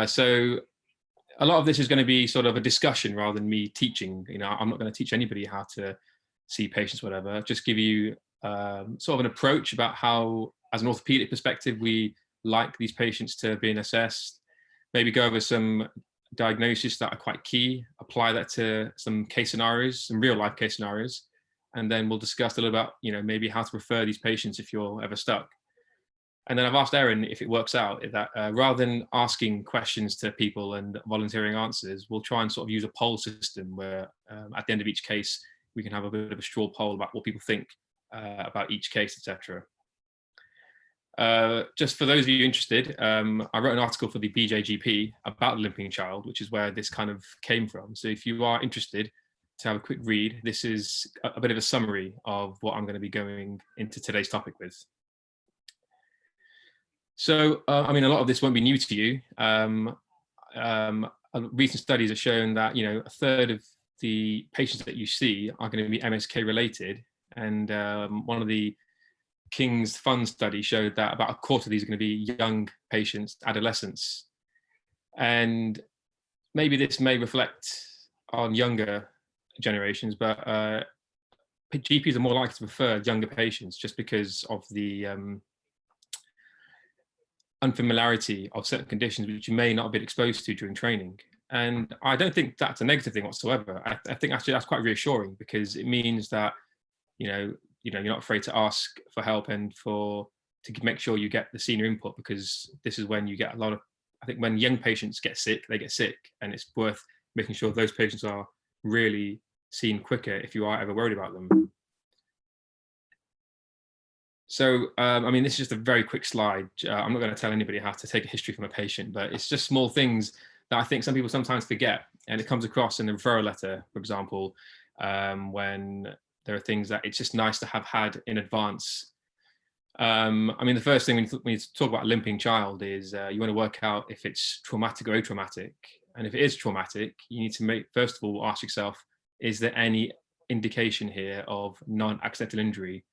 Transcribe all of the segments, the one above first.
So a lot of this is going to be sort of a discussion rather than me teaching. I'm not going to teach anybody how to see patients, whatever. Just give you sort of an approach about how, as an orthopedic perspective, we like these patients to be assessed. Maybe go over some diagnoses that are quite key, apply that to some case scenarios, some real life case scenarios, and then we'll discuss a little about, maybe how to refer these patients if you're ever stuck. And then I've asked Erin if it works out, that rather than asking questions to people and volunteering answers, we'll try and sort of use a poll system where at the end of each case, we can have a bit of a straw poll about what people think about each case, etc. Just for those of you interested, I wrote an article for the BJGP about the Limping Child, which is where this kind of came from. So if you are interested to have a quick read, this is a bit of a summary of what I'm going to be going into today's topic with. So, I mean, a lot of this won't be new to you. Recent studies have shown that, a third of the patients that you see are going to be MSK related. And one of the King's Fund study showed that about a quarter of these are going to be young patients, adolescents. And maybe this may reflect on younger generations, but GPs are more likely to prefer younger patients just because of the unfamiliarity of certain conditions which you may not have been exposed to during training. And I don't think that's a negative thing whatsoever. I think actually that's quite reassuring, because it means that, you're not afraid to ask for help and to make sure you get the senior input, because this is when you get a lot of, I think when young patients get sick, they get sick, and it's worth making sure those patients are really seen quicker if you are ever worried about them. So, I mean, this is just a very quick slide. I'm not going to tell anybody how to take a history from a patient, but it's just small things that I think some people sometimes forget. And it comes across in the referral letter, for example, when there are things that it's just nice to have had in advance. I mean, the first thing when you talk about a limping child is you want to work out if it's traumatic or atraumatic. And if it is traumatic, you need to first of all, ask yourself, is there any indication here of non-accidental injury?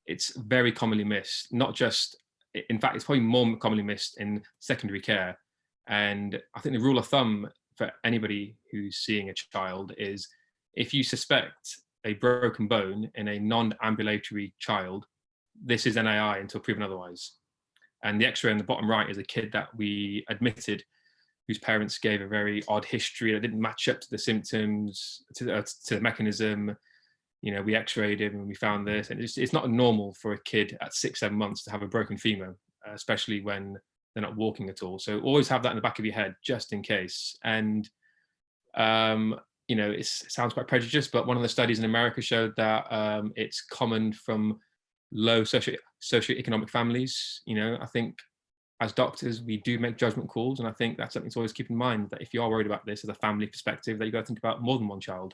It's very commonly missed, not just, in fact, it's probably more commonly missed in secondary care. And I think the rule of thumb for anybody who's seeing a child is, if you suspect a broken bone in a non-ambulatory child, this is NAI until proven otherwise. And the X-ray on the bottom right is a kid that we admitted whose parents gave a very odd history that didn't match up to the symptoms, to the mechanism. We X-rayed him and we found this, and it's not normal for a kid at 6-7 months to have a broken femur, especially when they're not walking at all. So always have that in the back of your head, just in case. And it sounds quite prejudiced, but one of the studies in America showed that it's common from low socioeconomic families. I think as doctors, we do make judgment calls, and I think that's something to always keep in mind, that if you are worried about this as a family perspective, that you've got to think about more than one child.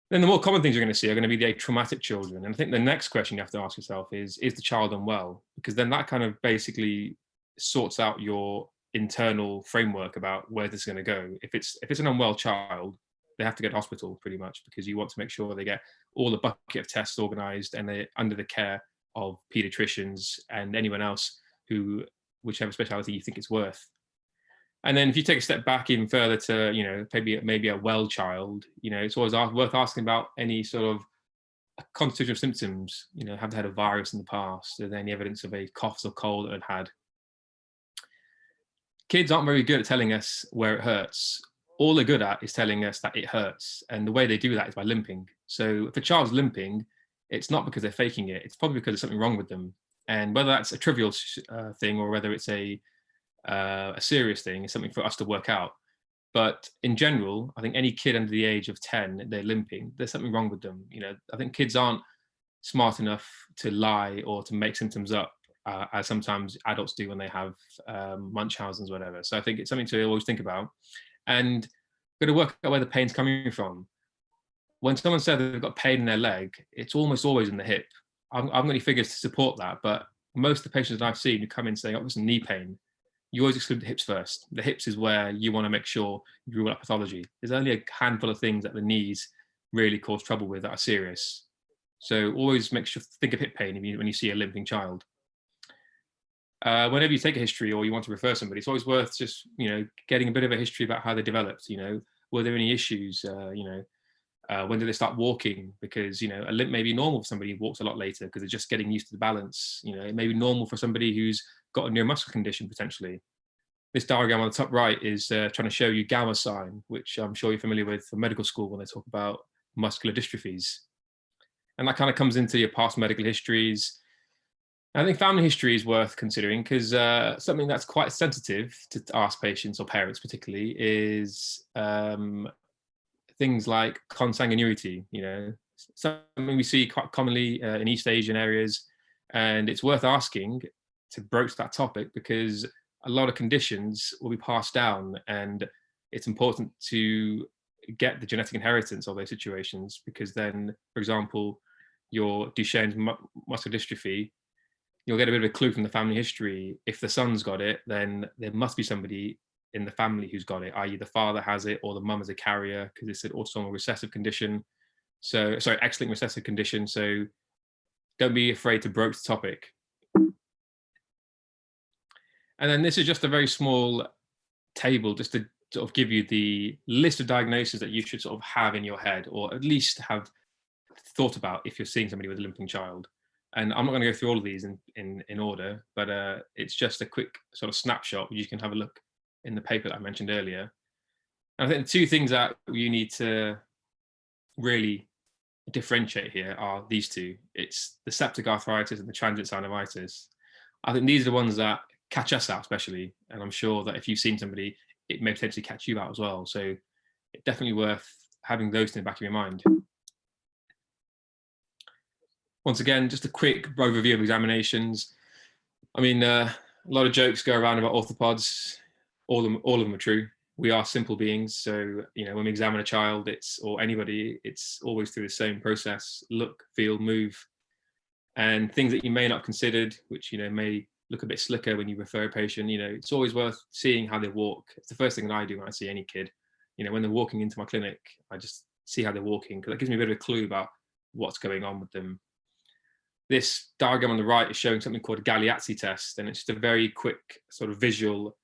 Then the more common things you're going to see are going to be the traumatic children. And I think the next question you have to ask yourself is the child unwell? Because then that kind of basically sorts out your internal framework about where this is going to go. If it's an unwell child, they have to go to hospital pretty much, because you want to make sure they get all the bucket of tests organized and they're under the care of pediatricians and anyone else whichever specialty you think it's worth. And then if you take a step back even further to, maybe a well child, it's always worth asking about any sort of constitutional symptoms. Have they had a virus in the past? Is there any evidence of a cough or cold that they've had? Kids aren't very good at telling us where it hurts. All they're good at is telling us that it hurts. And the way they do that is by limping. So if a child's limping, it's not because they're faking it. It's probably because there's something wrong with them. And whether that's a trivial thing or whether it's a serious thing is something for us to work out. But in general, I think any kid under the age of 10, they're limping, there's something wrong with them. I think kids aren't smart enough to lie or to make symptoms up, as sometimes adults do when they have Munchausen's or whatever. So I think it's something to always think about. And got to work out where the pain's coming from. When someone says they've got pain in their leg, it's almost always in the hip. I've got any figures to support that, but most of the patients that I've seen who come in saying, oh, it's knee pain, you always exclude the hips first. The hips is where you want to make sure you rule out pathology. There's only a handful of things that the knees really cause trouble with that are serious. So always make sure, think of hip pain when you see a limping child. whenever you take a history or you want to refer somebody, it's always worth just, getting a bit of a history about how they developed. Were there any issues? When did they start walking? Because a limp may be normal for somebody who walks a lot later because they're just getting used to the balance. It may be normal for somebody who's got a neuromuscular condition potentially. This diagram on the top right is trying to show you gamma sign, which I'm sure you're familiar with from medical school when they talk about muscular dystrophies. And that kind of comes into your past medical histories. I think family history is worth considering because something that's quite sensitive to ask patients or parents particularly is things like consanguinity, something we see quite commonly in East Asian areas. And it's worth asking to broach that topic because a lot of conditions will be passed down, and it's important to get the genetic inheritance of those situations because then, for example, your Duchenne's muscular dystrophy, you'll get a bit of a clue from the family history. If the son's got it, then there must be somebody in the family who's got it, i.e. the father has it or the mum is a carrier because it's an autosomal recessive condition. So, sorry, X-linked recessive condition. So don't be afraid to broach the topic. And then this is just a very small table just to sort of give you the list of diagnoses that you should sort of have in your head, or at least have thought about if you're seeing somebody with a limping child. And I'm not going to go through all of these in order, but it's just a quick sort of snapshot. You can have a look in the paper that I mentioned earlier. And I think the two things that you need to really differentiate here are these two. It's the septic arthritis and the transient synovitis. I think these are the ones that catch us out especially, and I'm sure that if you've seen somebody, it may potentially catch you out as well. So it's definitely worth having those in the back of your mind. Once again, just a quick overview of examinations. I mean, a lot of jokes go around about orthopods. All of them are true. We are simple beings, so when we examine a child, or anybody, it's always through the same process: look, feel, move, and things that you may not have considered, which may look a bit slicker when you refer a patient. It's always worth seeing how they walk. It's the first thing that I do when I see any kid. When they're walking into my clinic, I just see how they're walking because that gives me a bit of a clue about what's going on with them. This diagram on the right is showing something called a Galeazzi test, and it's just a very quick sort of visual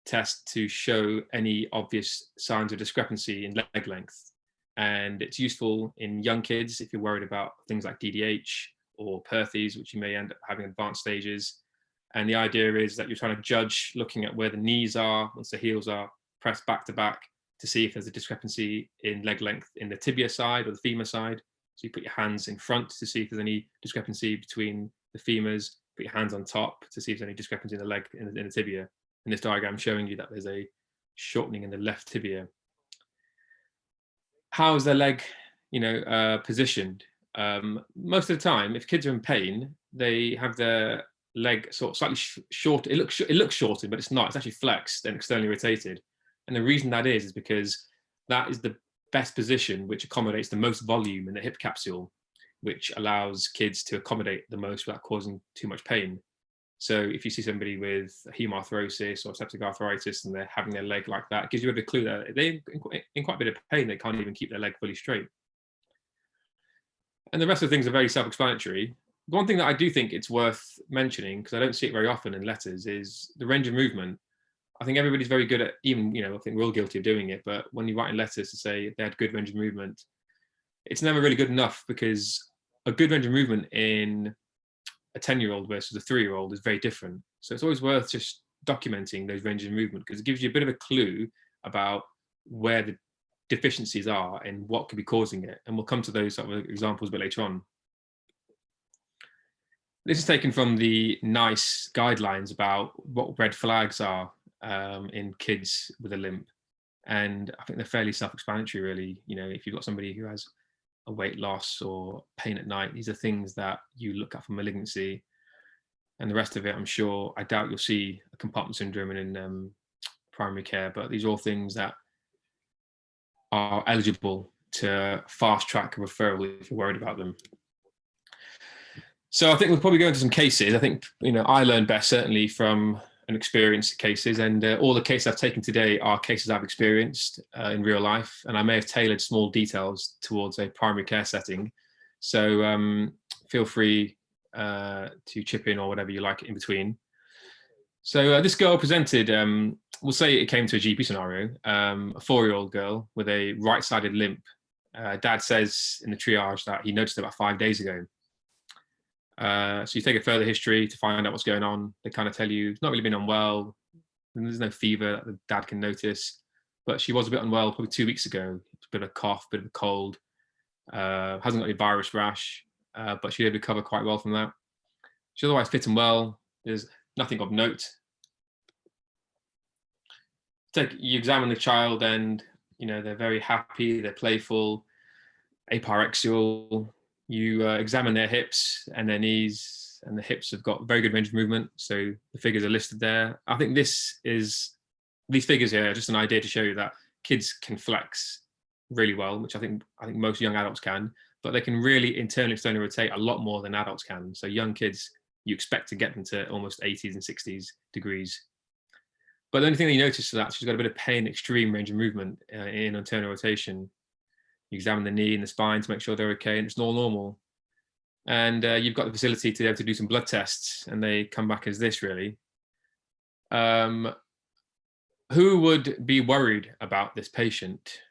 test to show any obvious signs of discrepancy in leg length. And it's useful in young kids if you're worried about things like DDH or Perthes, which you may end up having advanced stages. And the idea is that you're trying to judge looking at where the knees are once the heels are pressed back to back to see if there's a discrepancy in leg length in the tibia side or the femur side. So you put your hands in front to see if there's any discrepancy between the femurs, put your hands on top to see if there's any discrepancy in the leg, in the tibia. And this diagram showing you that there's a shortening in the left tibia. How is their leg, positioned? Most of the time, if kids are in pain, they have their leg sort of slightly short. It looks shortened, but it's not. It's actually flexed and externally rotated. And the reason that is because that is the best position which accommodates the most volume in the hip capsule, which allows kids to accommodate the most without causing too much pain. So if you see somebody with hemarthrosis or septic arthritis and they're having their leg like that, it gives you a bit of a clue that they're in quite a bit of pain. They can't even keep their leg fully straight. And the rest of the things are very self-explanatory. The one thing that I do think it's worth mentioning, because I don't see it very often in letters, is the range of movement. I think everybody's very good at, even, I think we're all guilty of doing it, but when you write in letters to say they had good range of movement, it's never really good enough because a good range of movement in a 10-year-old versus a 3-year-old is very different. So it's always worth just documenting those ranges of movement because it gives you a bit of a clue about where the deficiencies are and what could be causing it. And we'll come to those sort of examples a bit later on. This is taken from the NICE guidelines about what red flags are in kids with a limp. And I think they're fairly self-explanatory, really. If you've got somebody who has a weight loss or pain at night, these are things that you look at for malignancy. And the rest of it, I doubt you'll see a compartment syndrome in primary care, but these are all things that are eligible to fast track a referral if you're worried about them. So I think we'll probably go into some cases. I think, I learned best certainly from an experienced cases, and all the cases I've taken today are cases I've experienced in real life, and I may have tailored small details towards a primary care setting. So feel free to chip in or whatever you like in between. So this girl presented, we'll say it came to a GP scenario, a 4-year-old girl with a right-sided limp. Dad says in the triage that he noticed it about 5 days ago. So you take a further history to find out what's going on. They kind of tell you it's not really been unwell. And there's no fever that the dad can notice, but she was a bit unwell probably 2 weeks ago. A bit of a cough, a bit of a cold. Hasn't got any virus rash, but she did recover quite well from that. She's otherwise fit and well. There's nothing of note. You examine the child, and they're very happy. They're playful, apyrexial. You examine their hips and their knees, and the hips have got very good range of movement. So the figures are listed there. I think these figures here are just an idea to show you that kids can flex really well, which I think most young adults can, but they can really internally externally rotate a lot more than adults can. So young kids, you expect to get them to almost 80s and 60s degrees. But the only thing that you notice is that she's got a bit of pain, extreme range of movement in internal rotation. You examine the knee and the spine to make sure they're okay, and it's all normal. And you've got the facility to be able to do some blood tests, and they come back as this, really. Who would be worried about this patient?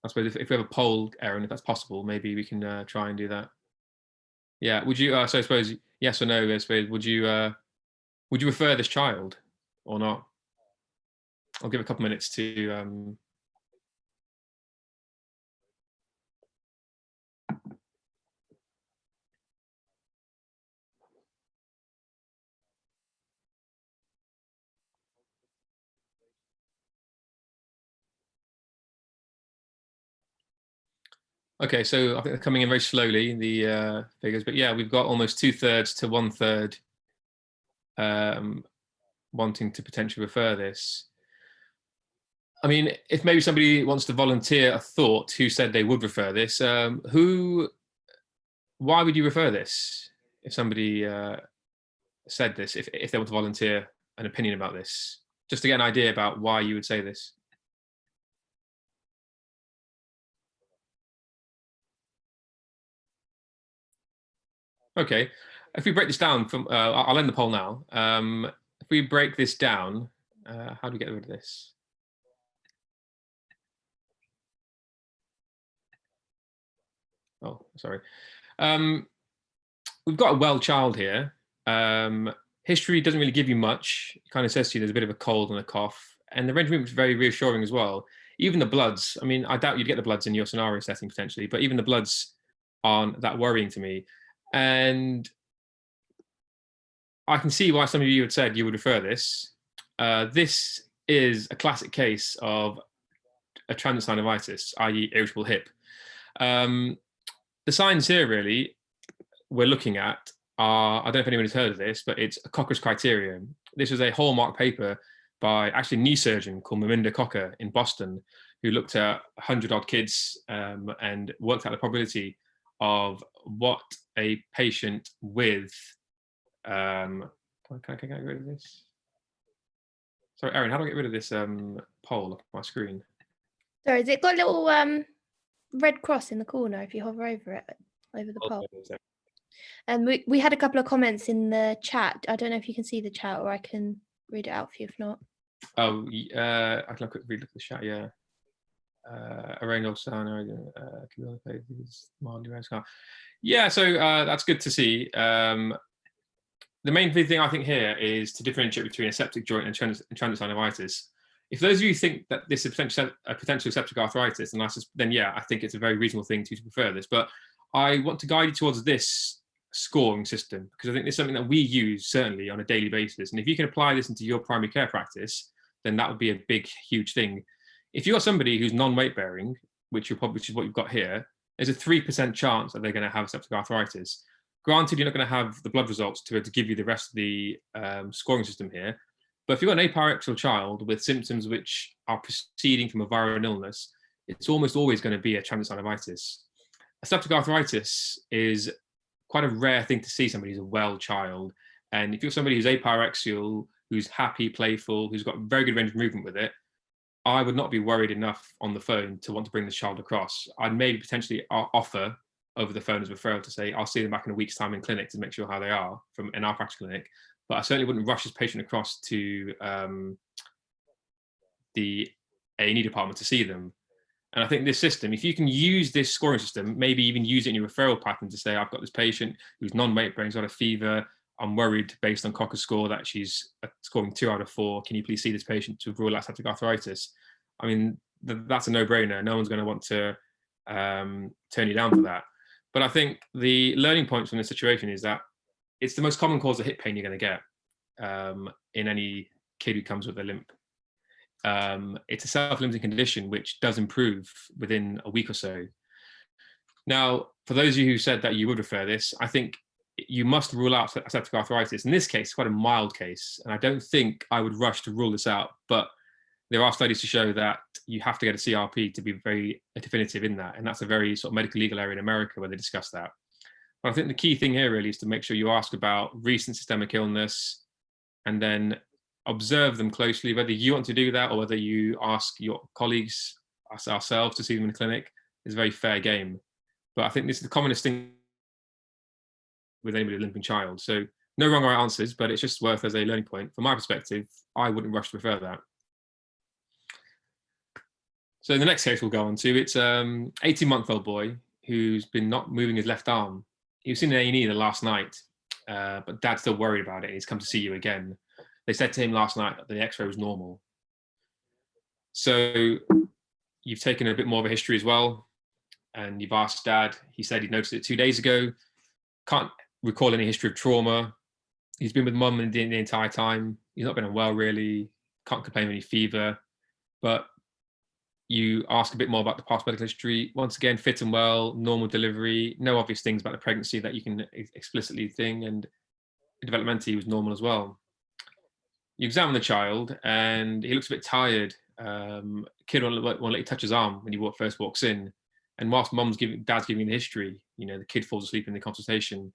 I suppose if we have a poll, Erin, if that's possible, maybe we can try and do that. Yeah, would you, so I suppose, yes or no, I suppose, would you refer this child or not? I'll give a couple minutes to... Okay, so I think they're coming in very slowly, the figures, but yeah, we've got almost 2/3 to 1/3 wanting to potentially refer this. I mean, if maybe somebody wants to volunteer a thought who said they would refer this, why would you refer this? If somebody said this, if they want to volunteer an opinion about this, just to get an idea about why you would say this. Okay, if we break this down from, I'll end the poll now. If we break this down, how do we get rid of this? Oh, sorry. We've got a well child here. History doesn't really give you much. It kind of says to you there's a bit of a cold and a cough, and the range of movement is very reassuring as well. Even the bloods, I mean, I doubt you'd get the bloods in your scenario setting potentially, but even the bloods aren't that worrying to me. And I can see why some of you had said you would refer this. This is a classic case of a transient synovitis, i.e. irritable hip. The signs here really we're looking at are, I don't know if anyone has heard of this, but it's a Cocker's criterion. This was a hallmark paper by actually a knee surgeon called Melinda Cocker in Boston, who looked at 100-odd kids and worked out the probability of what a patient with can I get rid of this? Sorry, Erin, how do I get rid of this poll off my screen? Sorry, has it got a little red cross in the corner if you hover over it, over the poll? And we had a couple of comments in the chat. I don't know if you can see the chat, or I can read it out for you if not. Oh, I can read the chat, yeah. Yeah, so that's good to see. The main thing I think here is to differentiate between a septic joint and transient synovitis. If those of you think that this is potentially septic arthritis, then yeah, I think it's a very reasonable thing to prefer this. But I want to guide you towards this scoring system, because I think it's something that we use certainly on a daily basis. And if you can apply this into your primary care practice, then that would be a big, huge thing. If you've got somebody who's non-weight bearing, which is what you've got here, there's a 3% chance that they're going to have septic arthritis. Granted, you're not going to have the blood results to give you the rest of the scoring system here. But if you've got an apyrexial child with symptoms which are proceeding from a viral illness, it's almost always going to be a transient synovitis. A septic arthritis is quite a rare thing to see somebody who's a well child. And if you're somebody who's apyrexial, who's happy, playful, who's got very good range of movement with it, I would not be worried enough on the phone to want to bring this child across. I'd maybe potentially offer over the phone as a referral to say, I'll see them back in a week's time in clinic to make sure how they are in our practice clinic. But I certainly wouldn't rush this patient across to the A&E department to see them. And I think this system, if you can use this scoring system, maybe even use it in your referral pattern to say, I've got this patient who's non-weight bearing, got a fever. I'm worried based on Cocker's score that she's scoring 2 out of 4. Can you please see this patient to rule out septic arthritis? I mean, that's a no-brainer. No one's going to want to turn you down for that. But I think the learning point from this situation is that it's the most common cause of hip pain you're going to get in any kid who comes with a limp. It's a self-limiting condition which does improve within a week or so. Now, for those of you who said that you would refer this, I think you must rule out septic arthritis. In this case, quite a mild case, and I don't think I would rush to rule this out, but there are studies to show that you have to get a CRP to be very definitive in that, and that's a very sort of medical legal area in America where they discuss that. But I think the key thing here really is to make sure you ask about recent systemic illness and then observe them closely, whether you want to do that or whether you ask your colleagues, us ourselves, to see them in the clinic is a very fair game. But I think this is the commonest thing with anybody with limping child. So no wrong or right answers, but it's just worth as a learning point. From my perspective, I wouldn't rush to refer that. So the next case we'll go on to, it's 18-month-old boy who's been not moving his left arm. He was in A&E the last night, but dad's still worried about it. He's come to see you again. They said to him last night that the x-ray was normal. So you've taken a bit more of a history as well, and you've asked dad. He said he noticed it 2 days ago. Can't recall any history of trauma. He's been with mum the entire time. He's not been unwell really. Can't complain of any fever. But you ask a bit more about the past medical history. Once again, fit and well, normal delivery, no obvious things about the pregnancy that you can explicitly think, and developmentally he was normal as well. You examine the child and he looks a bit tired. Kid won't let you touch his arm when he first walks in. And whilst dad's giving the history, the kid falls asleep in the consultation.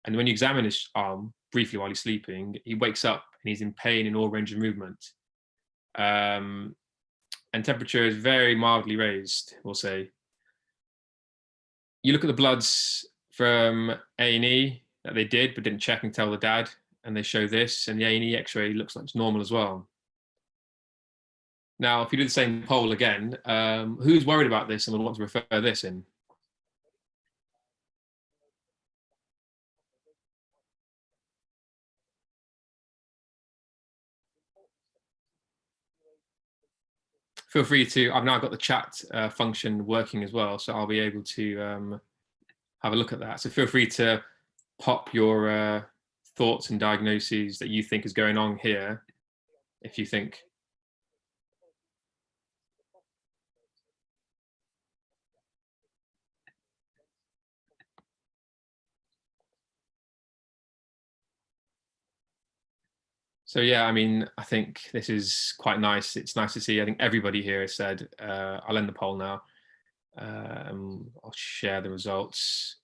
And when you examine his arm briefly while he's sleeping, he wakes up and he's in pain in all range of movement. And temperature is very mildly raised, we'll say. You look at the bloods from A&E that they did, but didn't check and tell the dad, and they show this, and the A&E x-ray looks like it's normal as well. Now, if you do the same poll again, who's worried about this and would want to refer this in? Feel free to, I've now got the chat function working as well, so I'll be able to have a look at that. So feel free to pop your thoughts and diagnoses that you think is going on here, if you think. So yeah, I mean, I think this is quite nice. It's nice to see. I think everybody here has said, I'll end the poll now. I'll share the results.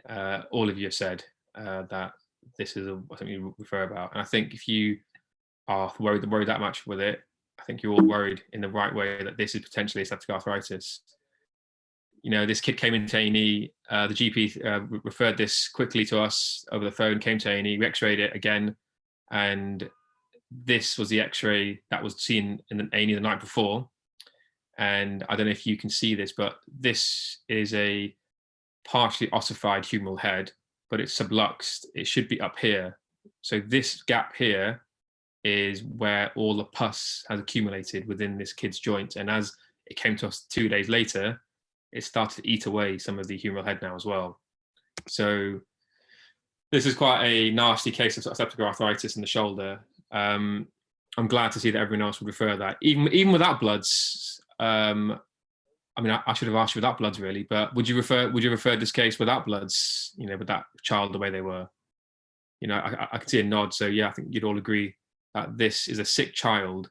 All of you have said that this is something you refer about. And I think if you are worried that much with it, I think you're all worried in the right way that this is potentially septic arthritis. This kid came into A&E, the GP referred this quickly to us over the phone, came to A&E, we x-rayed it again, and this was the x-ray that was seen in the A&E the night before. And I don't know if you can see this, but this is a partially ossified humeral head, but it's subluxed. It should be up here. So this gap here is where all the pus has accumulated within this kid's joint. And as it came to us 2 days later, it started to eat away some of the humeral head now as well. So this is quite a nasty case of septic arthritis in the shoulder. I'm glad to see that everyone else would refer that, even without bloods. I mean, I should have asked you without bloods really, but would you refer this case without bloods? With that child the way they were. I can see a nod. So yeah, I think you'd all agree that this is a sick child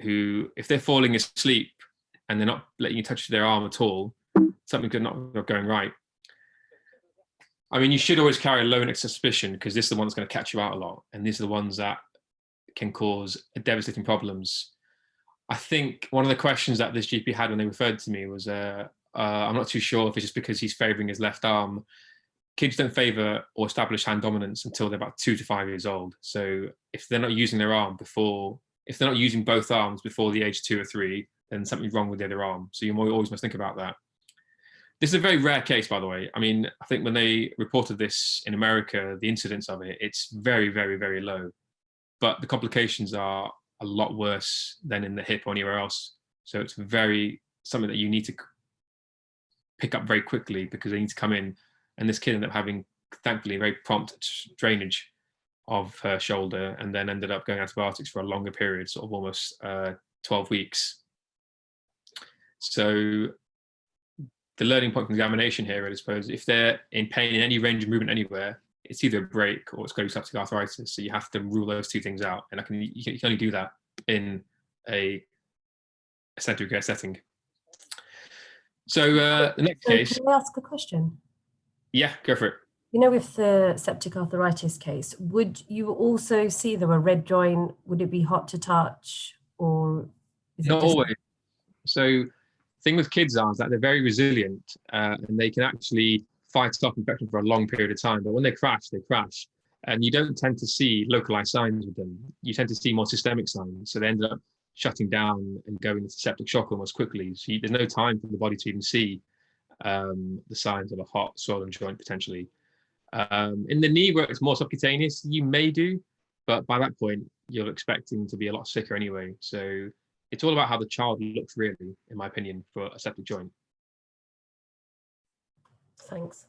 who, if they're falling asleep and they're not letting you touch their arm at all, something could not be going right. I mean, you should always carry a low index of suspicion because this is the one that's going to catch you out a lot. And these are the ones that can cause devastating problems. I think one of the questions that this GP had when they referred to me was, I'm not too sure if it's just because he's favouring his left arm. Kids don't favour or establish hand dominance until they're about 2 to 5 years old. So if they're not using their arm before, if they're not using both arms before the age of 2 or 3, then something's wrong with the other arm. So you always must think about that. This is a very rare case, by the way. I mean, I think when they reported this in America, the incidence of it, it's very, very, very low. But the complications are a lot worse than in the hip or anywhere else. So it's something that you need to pick up very quickly, because they need to come in. And this kid ended up having, thankfully, very prompt drainage of her shoulder, and then ended up going antibiotics for a longer period, sort of almost 12 weeks. So the learning point from the examination here, I suppose, if they're in pain in any range of movement anywhere, it's either a break or it's going to be septic arthritis. So you have to rule those two things out. And you can only do that in a central care setting. So the next case. Can I ask a question? Yeah, go for it. You know, with the septic arthritis case, would you also see there were red join? Would it be hot to touch, or is it not just... always? So the thing with kids is that they're very resilient, and they can actually fight off infection for a long period of time. But when they crash, and you don't tend to see localized signs with them. You tend to see more systemic signs. So they end up shutting down and going into septic shock almost quickly. So there's no time for the body to even see the signs of a hot swollen joint potentially. In the knee, where it's more subcutaneous, you may do, but by that point you're expecting to be a lot sicker anyway. So it's all about how the child looks, really, in my opinion, for a septic joint. Thanks.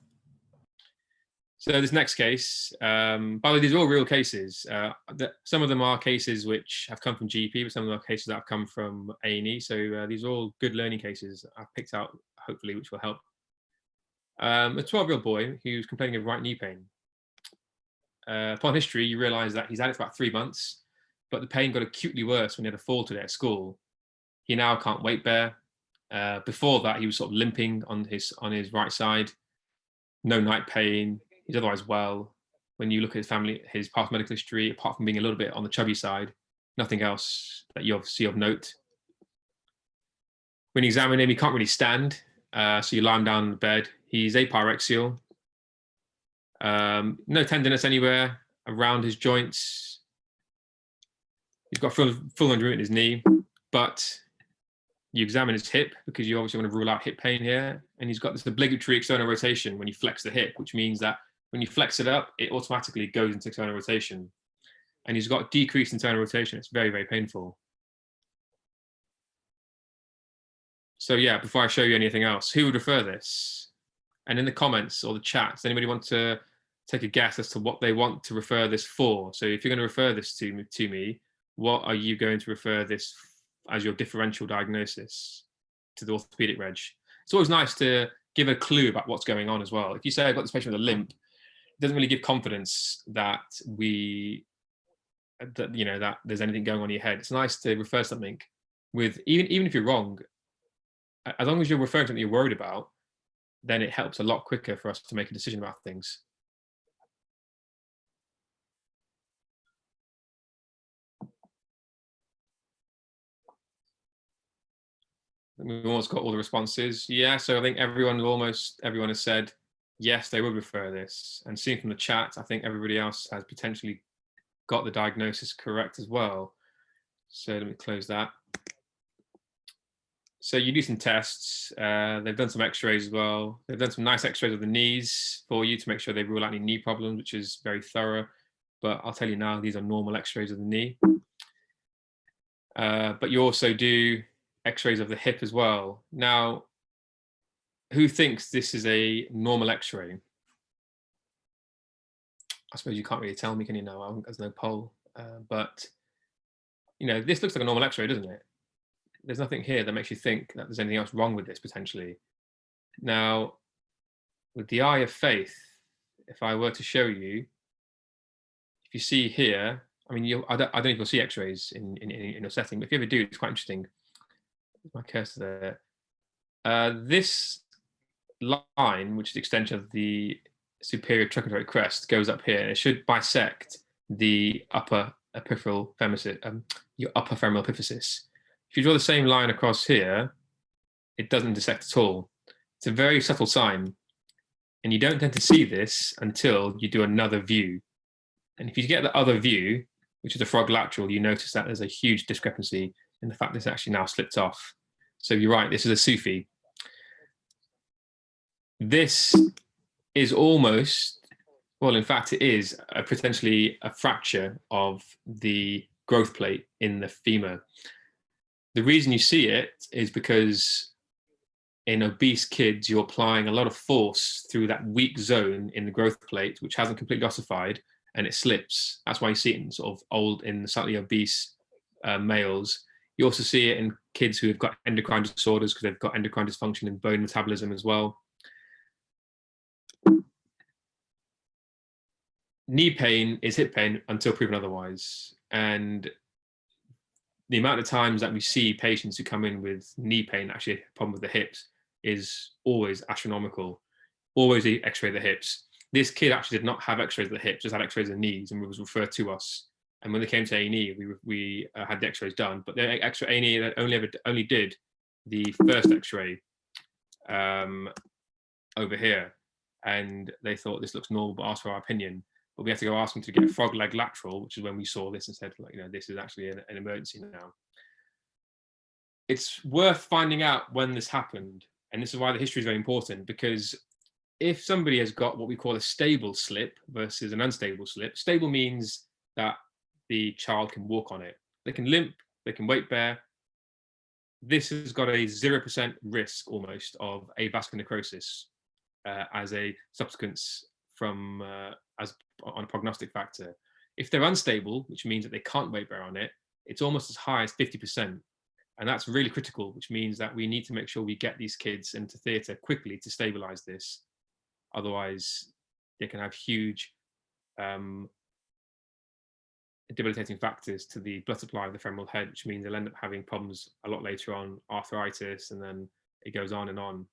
So this next case, by the way, these are all real cases. Some of them are cases which have come from GP, but some of them are cases that have come from A&E. So these are all good learning cases I've picked out, hopefully, which will help. A 12-year-old boy who's complaining of right knee pain. Upon history, you realise that he's had it for about 3 months, but the pain got acutely worse when he had a fall today at school. He now can't weight bear. Before that, he was sort of limping on his right side. No night pain. He's otherwise well. When you look at his past medical history, apart from being a little bit on the chubby side, nothing else that you see of note. When you examine him, he can't really stand, so you lie him down on the bed. He's apyrexial. No tenderness anywhere around his joints. He's got full injury in his knee, but you examine his hip, because you obviously want to rule out hip pain here. And he's got this obligatory external rotation when you flex the hip, which means that when you flex it up, it automatically goes into external rotation. And he's got decreased internal rotation. It's very, very painful. So yeah, before I show you anything else, who would refer this? And in the comments or the chat, does anybody want to take a guess as to what they want to refer this for? So if you're going to refer this to me, what are you going to refer this as your differential diagnosis to the orthopedic reg? It's always nice to give a clue about what's going on as well. If you say I've got this patient with a limp, it doesn't really give confidence that that there's anything going on in your head. It's nice to refer something with, even if you're wrong, as long as you're referring to something you're worried about, then it helps a lot quicker for us to make a decision about things. We've almost got all the responses. Yeah, so I think almost everyone has said yes, they would refer this. And seeing from the chat, I think everybody else has potentially got the diagnosis correct as well. So let me close that. So you do some tests. They've done some x-rays as well. They've done some nice x-rays of the knees for you to make sure they rule out any knee problems, which is very thorough. But I'll tell you now, these are normal x-rays of the knee. But you also do x-rays of the hip as well. Now, who thinks this is a normal x-ray? I suppose you can't really tell me, can you know? There's no poll. But, this looks like a normal x-ray, doesn't it? There's nothing here that makes you think that there's anything else wrong with this potentially. Now, with the eye of faith, if I were to show you, if you see here, I mean, I don't know if you'll see x-rays in your setting, but if you ever do, it's quite interesting. My cursor there. This line, which is the extension of the superior trichotillary crest, goes up here, and it should bisect the upper epiphyseal femoris, your upper femoral epiphysis. If you draw the same line across here, it doesn't intersect at all. It's a very subtle sign, and you don't tend to see this until you do another view. And if you get the other view, which is a frog lateral, you notice that there's a huge discrepancy in the fact that it's actually now slipped off. So you're right, this is a Sufi. This is almost, well, in fact, it is potentially a fracture of the growth plate in the femur. The reason you see it is because in obese kids, you're applying a lot of force through that weak zone in the growth plate, which hasn't completely ossified, and it slips. That's why you see it in sort of old, in slightly obese males. You also see it in kids who have got endocrine disorders because they've got endocrine dysfunction in bone metabolism as well. Knee pain is hip pain until proven otherwise. And the amount of times that we see patients who come in with knee pain, actually a problem with the hips, is always astronomical. Always x-ray the hips. This kid actually did not have x-rays of the hips, just had x-rays of the knees, and was referred to us. And when they came to A&E, we had the x-rays done, but the A&E that only did the first x-ray over here, and they thought this looks normal, but asked for our opinion. But we had to go ask them to get a frog leg lateral, which is when we saw this and said, like, you know, this is actually an emergency now. It's worth finding out when this happened, and this is why the history is very important, because if somebody has got what we call a stable slip versus an unstable slip, stable means that the child can walk on it. They can limp, they can weight bear. This has got a 0% risk almost of avascular necrosis as a subsequence from as on a prognostic factor. If they're unstable, which means that they can't weight bear on it, it's almost as high as 50%. And that's really critical, which means that we need to make sure we get these kids into theatre quickly to stabilize this. Otherwise, they can have huge debilitating factors to the blood supply of the femoral head, which means they'll end up having problems a lot later on, arthritis, and then it goes on and on.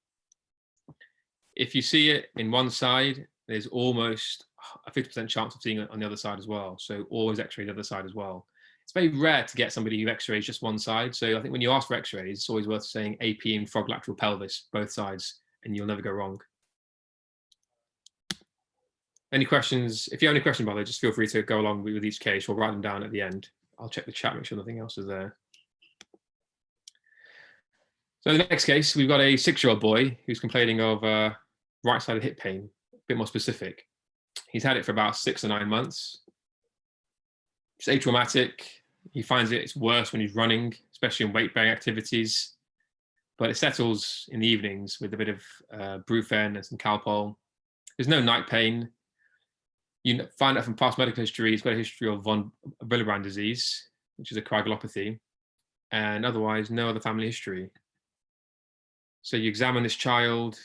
If you see it in one side, there's almost a 50% chance of seeing it on the other side as well. So always x-ray the other side as well. It's very rare to get somebody who x-rays just one side. So I think when you ask for x-rays, it's always worth saying AP and frog lateral pelvis, both sides, and you'll never go wrong. Any questions? If you have any questions, by the way, just feel free to go along with each case or write them down at the end. I'll check the chat, make sure nothing else is there. So in the next case, we've got a 6-year-old boy who's complaining of right-sided hip pain, a bit more specific. He's had it for about 6 or 9 months. It's atraumatic. He finds it's worse when he's running, especially in weight-bearing activities. But it settles in the evenings with a bit of Brufen and some Calpol. There's no night pain. You find out from past medical history, he's got a history of von Willebrand disease, which is a coagulopathy, and otherwise no other family history. So you examine this child,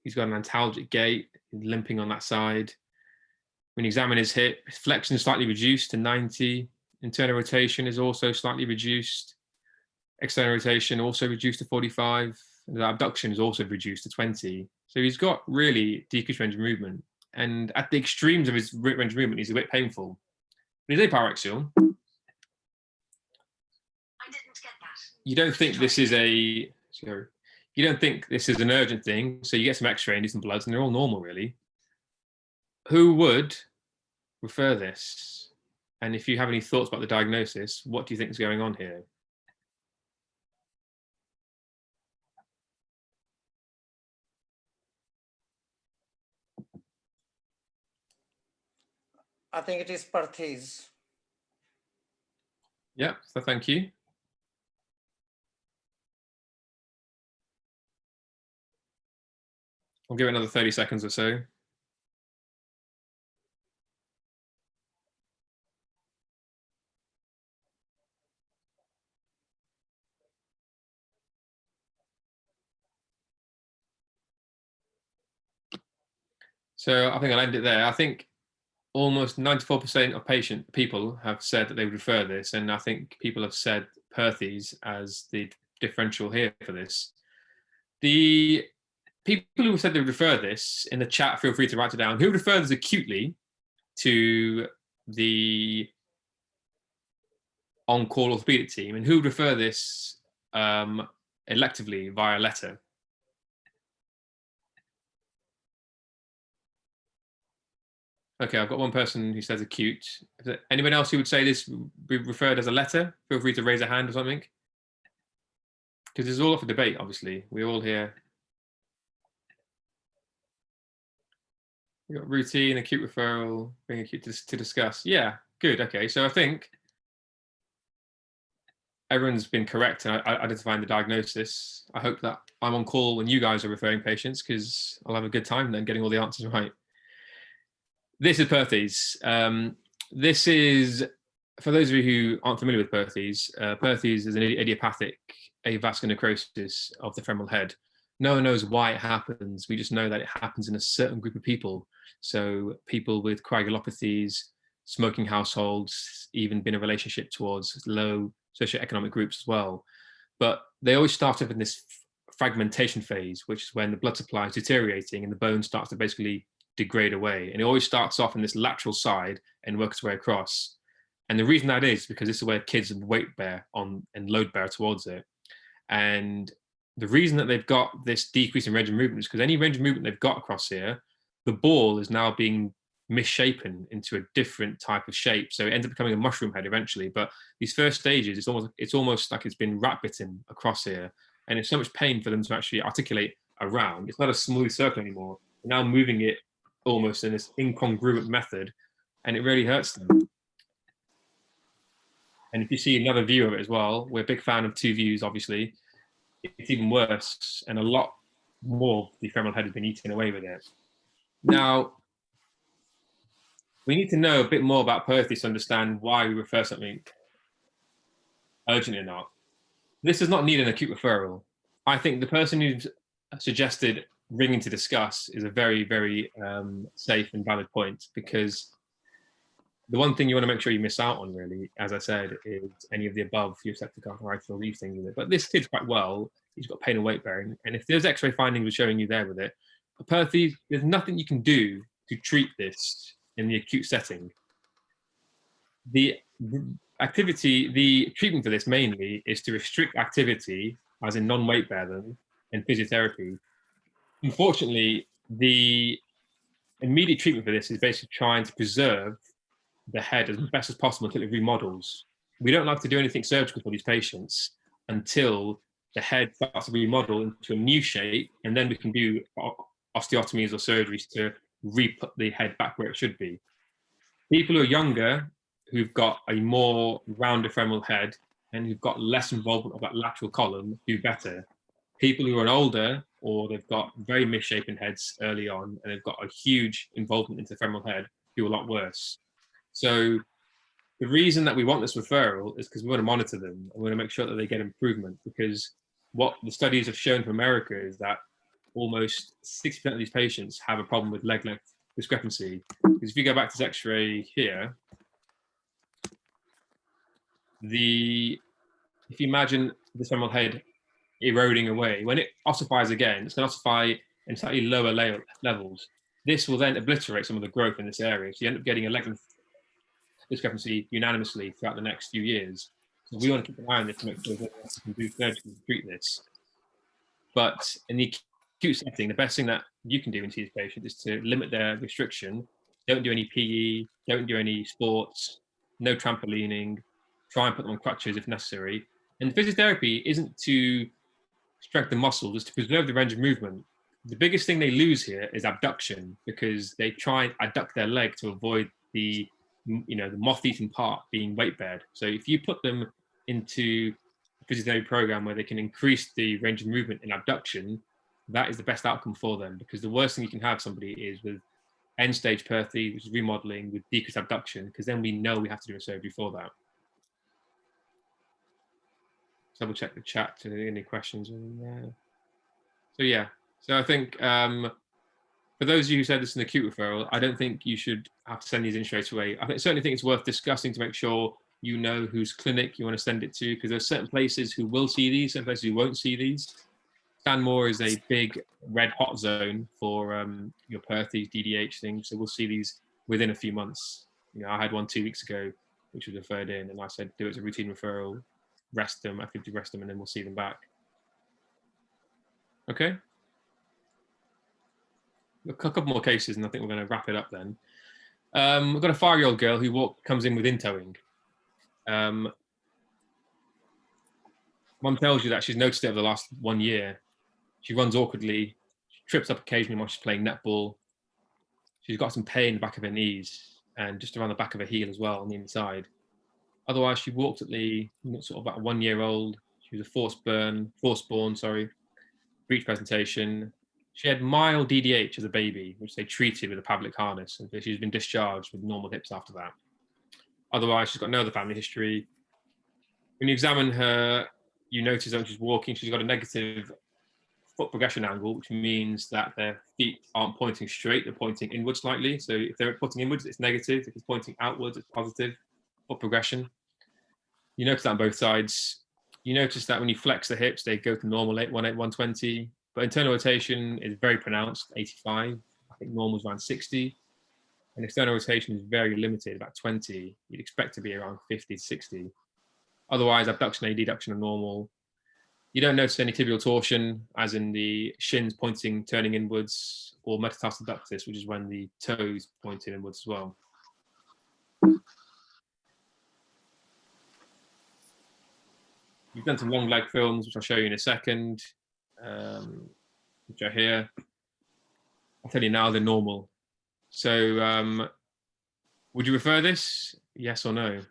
he's got an antalgic gait, he's limping on that side. When you examine his hip, his flexion is slightly reduced to 90, internal rotation is also slightly reduced, external rotation also reduced to 45, and the abduction is also reduced to 20. So he's got really decreased range of movement. And at the extremes of his range of movement, he's a bit painful. But he's apyrexial. I didn't get that. You don't think this is you don't think this is an urgent thing, so you get some x-ray and do some bloods, and they're all normal, really. Who would refer this? And if you have any thoughts about the diagnosis, what do you think is going on here? I think it is Arthritis. Yeah, so thank you. I'll give it another 30 seconds or so. So I think I'll end it there. I think almost 94% of people have said that they would refer this, and I think people have said Perthes as the differential here for this. The people who said they would refer this in the chat, feel free to write it down. Who refer this acutely to the on-call orthopedic team, and who would refer this electively via letter? Okay, I've got one person who says acute. Is there anyone else who would say this be referred as a letter? Feel free to raise a hand or something. Because this is all up for debate, obviously. We're all here. We've got routine, acute referral, bring acute to discuss. Yeah, good. Okay, so I think everyone's been correct in identifying the diagnosis. I hope that I'm on call when you guys are referring patients, because I'll have a good time then getting all the answers right. This is Perthes. This is, for those of you who aren't familiar with Perthes, Perthes is an idiopathic avascular necrosis of the femoral head. No one knows why it happens. We just know that it happens in a certain group of people. So people with coagulopathies, smoking households, even been a relationship towards low socioeconomic groups as well. But they always start off in this fragmentation phase, which is when the blood supply is deteriorating and the bone starts to basically degrade away. And it always starts off in this lateral side and works its way across. And the reason that is because this is where kids weight bear on and load bear towards it. And the reason that they've got this decrease in range of movement is because any range of movement they've got across here, the ball is now being misshapen into a different type of shape. So it ends up becoming a mushroom head eventually. But these first stages, it's almost like it's been rat bitten across here. And it's so much pain for them to actually articulate around. It's not a smooth circle anymore. They're now moving it almost in this incongruent method, and it really hurts them. And if you see another view of it as well, we're a big fan of two views, obviously. It's even worse, and a lot more the femoral head has been eaten away with it. Now, we need to know a bit more about Perthes to understand why we refer something urgent or not. This does not need an acute referral. I think the person who's suggested ringing to discuss is a very, very safe and valid point, because the one thing you want to make sure you miss out on, really, as I said, is any of the above, your septic arthritis or these things with it. But this kid's quite well. He's got pain and weight bearing. And if there's x-ray findings were showing you there with it, for Perthes, there's nothing you can do to treat this in the acute setting. The treatment for this mainly is to restrict activity, as in non-weight bear them, and physiotherapy. Unfortunately, the immediate treatment for this is basically trying to preserve the head as best as possible until it remodels. We don't like to do anything surgical for these patients until the head starts to remodel into a new shape, and then we can do osteotomies or surgeries to re-put the head back where it should be. People who are younger, who've got a more rounded femoral head and who've got less involvement of that lateral column, do better. People who are older, or they've got very misshapen heads early on and they've got a huge involvement into the femoral head, do a lot worse. So the reason that we want this referral is because we want to monitor them and we want to make sure that they get improvement, because what the studies have shown from America is that almost 60% of these patients have a problem with leg length discrepancy. Because if you go back to this x-ray here, if you imagine the femoral head eroding away, when it ossifies again, it's going to ossify in slightly lower levels. This will then obliterate some of the growth in this area. So you end up getting a leg length discrepancy unanimously throughout the next few years. So we want to keep an eye on this to make sure that we can do surgery to treat this. But in the acute setting, the best thing that you can do in these patients is to limit their restriction. Don't do any PE, don't do any sports, no trampolining, try and put them on crutches if necessary. And physiotherapy isn't to strengthen muscles, it's to preserve the range of movement. The biggest thing they lose here is abduction, because they try and adduct their leg to avoid the moth-eaten part being weight beared. So if you put them into a physiotherapy program where they can increase the range of movement in abduction, that is the best outcome for them, because the worst thing you can have somebody is with end-stage Perthes, which is remodeling with decreased abduction, because then we know we have to do a surgery for that. Double check the chat to any questions in there. So yeah, so I think for those of you who said this is an acute referral, I don't think you should have to send these in straight away. I certainly think it's worth discussing to make sure you know whose clinic you want to send it to, because there's certain places who will see these, certain places who won't see these. Stanmore is a big red hot zone for your Perthes, DDH things, so we'll see these within a few months. I had one 2 weeks ago, which was referred in, and I said do it as a routine referral, rest them, actively rest them, and then we'll see them back. Okay. A couple more cases, and I think we're going to wrap it up then. We've got a 5-year-old girl who comes in with in-towing. Mum tells you that she's noticed it over the last 1 year. She runs awkwardly, she trips up occasionally while she's playing netball. She's got some pain in the back of her knees and just around the back of her heel as well on the inside. Otherwise, she walked at the sort of about 1 year old. She was a force-born, breech presentation. She had mild DDH as a baby, which they treated with a Pavlik harness, and she's been discharged with normal hips after that. Otherwise, she's got no other family history. When you examine her, you notice that when she's walking, she's got a negative foot progression angle, which means that their feet aren't pointing straight, they're pointing inwards slightly. So if they're pointing inwards, it's negative. If it's pointing outwards, it's positive foot progression. You notice that on both sides. You notice that when you flex the hips, they go to normal 118, 120, but internal rotation is very pronounced, 85. I think normal is around 60. And external rotation is very limited, about 20. You'd expect to be around 50 to 60. Otherwise, abduction and adduction are normal. You don't notice any tibial torsion, as in the shins pointing, turning inwards, or metatarsal adductus, which is when the toes pointing inwards as well. You've done some long leg films, which I'll show you in a second, which are here. I'll tell you now, they're normal. So would you refer this? Yes or no?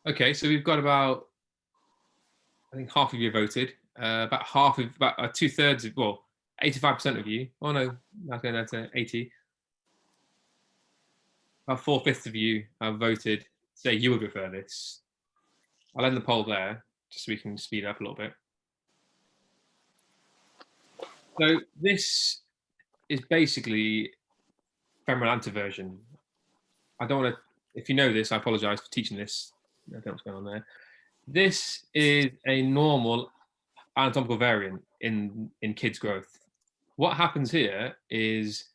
Okay, so we've got about, I think half of you voted. About 2/3 of, well, 85% of you. Oh no, that's 80. About 4/5 of you have voted. Say you would refer this. I'll end the poll there, just so we can speed up a little bit. So this is basically femoral anteversion. I don't want to, if you know this, I apologize for teaching this. I don't know what's going on there. This is a normal anatomical variant in kids' growth. What happens here is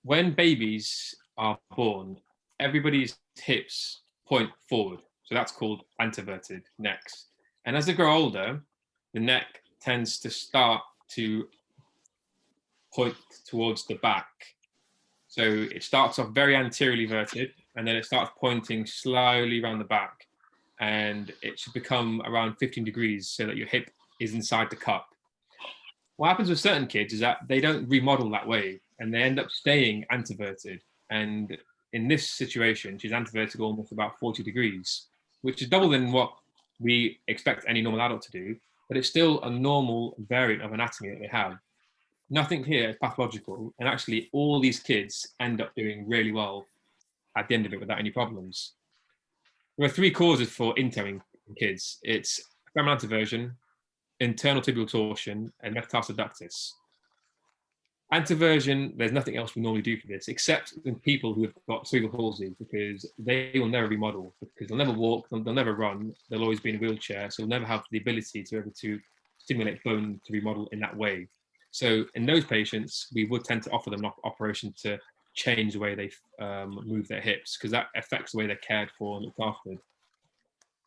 when babies are born, everybody's hips point forward. So that's called anteverted necks. And as they grow older, the neck tends to start to point towards the back. So it starts off very anteriorly verted, and then it starts pointing slowly around the back. And it should become around 15 degrees so that your hip is inside the cup. What happens with certain kids is that they don't remodel that way, and they end up staying anteverted. And in this situation, she's anteverted almost about 40 degrees, which is double than what we expect any normal adult to do, but it's still a normal variant of anatomy that they have. Nothing here is pathological, and actually all these kids end up doing really well at the end of it without any problems. There are 3 causes for in-towing in kids. It's femoral anteversion, internal tibial torsion, and metatarsal adductus. Anteversion, there's nothing else we normally do for this, except in people who have got cerebral palsy, because they will never remodel, because they'll never walk, they'll never run, they'll always be in a wheelchair, so they'll never have the ability to be able to stimulate bone to remodel in that way. So in those patients, we would tend to offer them an operation to change the way they move their hips, because that affects the way they're cared for and looked after.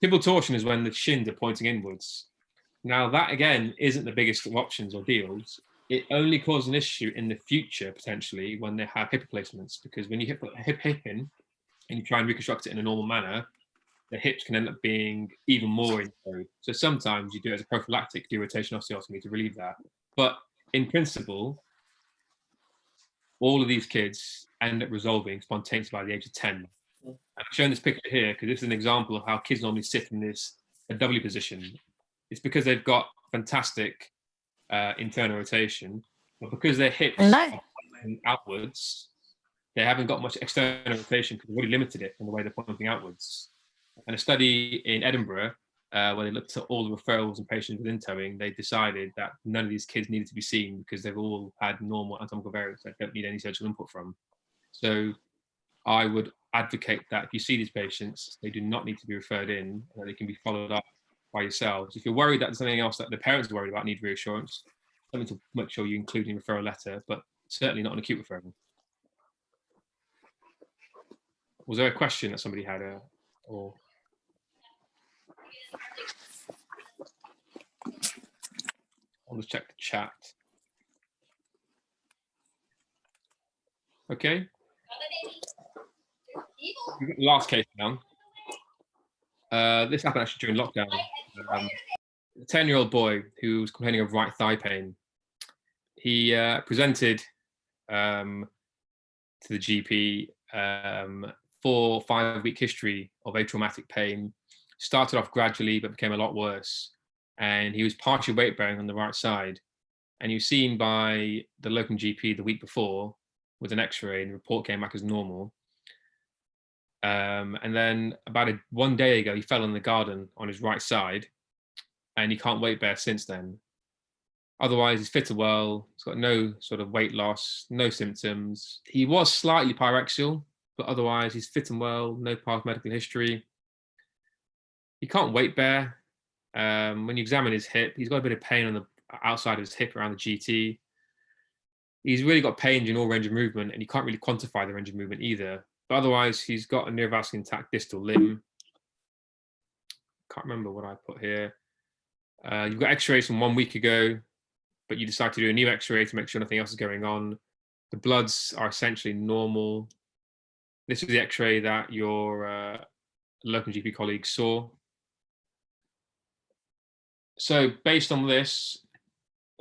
Tibial torsion is when the shins are pointing inwards. Now that again isn't the biggest of options or deals. It only causes an issue in the future potentially when they have hip replacements, because when you put a hip in and you try and reconstruct it in a normal manner, the hips can end up being even more enclosed. So sometimes you do it as a prophylactic, do rotation osteotomy to relieve that. But in principle, all of these kids end up resolving spontaneously by the age of 10. And I've shown this picture here because this is an example of how kids normally sit in this a W position. It's because they've got fantastic internal rotation, but because their hips are pointing outwards, they haven't got much external rotation because they've already limited it in the way they're pointing outwards. And a study in Edinburgh, where they looked at all the referrals and patients with in-towing, they decided that none of these kids needed to be seen because they've all had normal anatomical variants that don't need any surgical input from. So I would advocate that if you see these patients, they do not need to be referred in, and they can be followed up by yourselves. If you're worried that there's something else that the parents are worried about, need reassurance, something to make sure you include in your referral letter, but certainly not an acute referral. Was there a question that somebody had, or? I'll just check the chat. Okay. Last case now. This happened actually during lockdown. A 10-year-old boy who was complaining of right thigh pain. He presented to the GP 4 or 5 week history of atraumatic pain. Started off gradually, but became a lot worse. And he was partially weight bearing on the right side. And he was seen by the local GP the week before with an X-ray, and the report came back as normal. And then about 1 day ago, he fell in the garden on his right side, and he can't weight bear since then. Otherwise, he's fit and well. He's got no sort of weight loss, no symptoms. He was slightly pyrexial, but otherwise he's fit and well, no past medical history. He can't weight bear. When you examine his hip, he's got a bit of pain on the outside of his hip around the GT. He's really got pain in all range of movement, and you can't really quantify the range of movement either. But otherwise, he's got a neovascular intact distal limb. Can't remember what I put here. You've got X-rays from 1 week ago, but you decide to do a new X-ray to make sure nothing else is going on. The bloods are essentially normal. This is the X-ray that your local GP colleague saw. So based on this,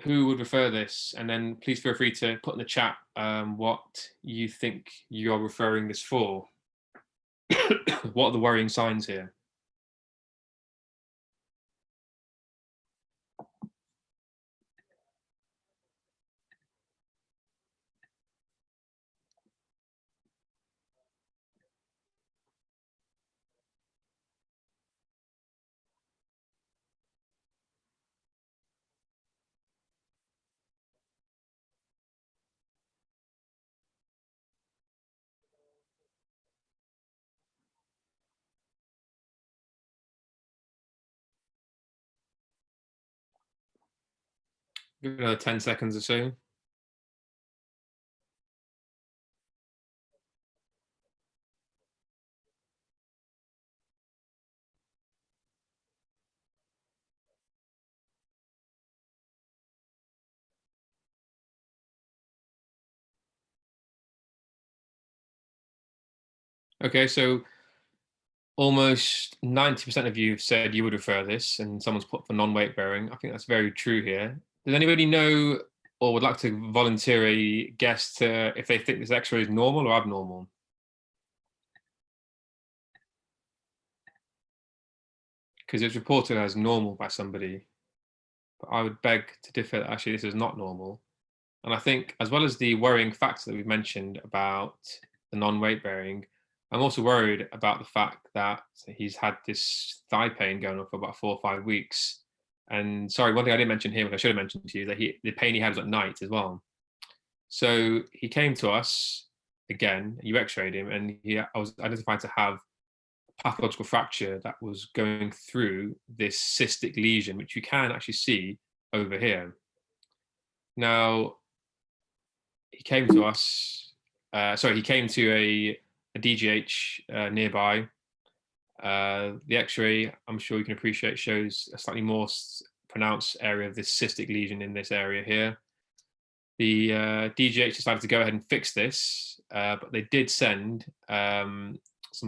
who would refer this? And then please feel free to put in the chat what you think you're referring this for. What are the worrying signs here? Give it another 10 seconds or so. Okay, so almost 90% of you have said you would refer this, and someone's put for non-weight bearing. I think that's very true here. Does anybody know or would like to volunteer a guess to if they think this X-ray is normal or abnormal? Because it's reported as normal by somebody, but I would beg to differ that actually this is not normal. And I think, as well as the worrying facts that we've mentioned about the non-weight bearing, I'm also worried about the fact that he's had this thigh pain going on for about 4 or 5 weeks. And sorry, one thing I didn't mention here, which I should have mentioned to you, that the pain he had was at night as well. So he came to us again, you X-rayed him, and I was identified to have a pathological fracture that was going through this cystic lesion, which you can actually see over here. Now, he came to us, he came to a DGH nearby. The X-ray, I'm sure you can appreciate, shows a slightly more pronounced area of this cystic lesion in this area here. The DGH decided to go ahead and fix this, but they did send some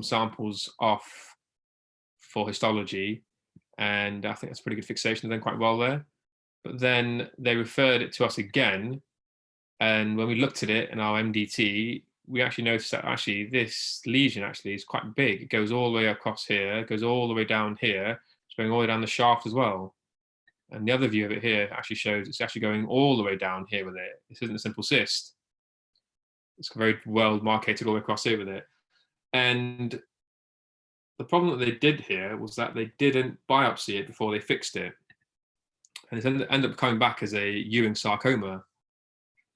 samples off for histology, and I think that's a pretty good fixation. They've done quite well there. But then they referred it to us again, and when we looked at it in our MDT, we actually noticed that actually this lesion actually is quite big. It goes all the way across here, goes all the way down here, it's going all the way down the shaft as well. And the other view of it here actually shows it's actually going all the way down here with it. This isn't a simple cyst. It's very well marcated all the way across here with it. And the problem that they did here was that they didn't biopsy it before they fixed it. And it ended up coming back as a Ewing sarcoma.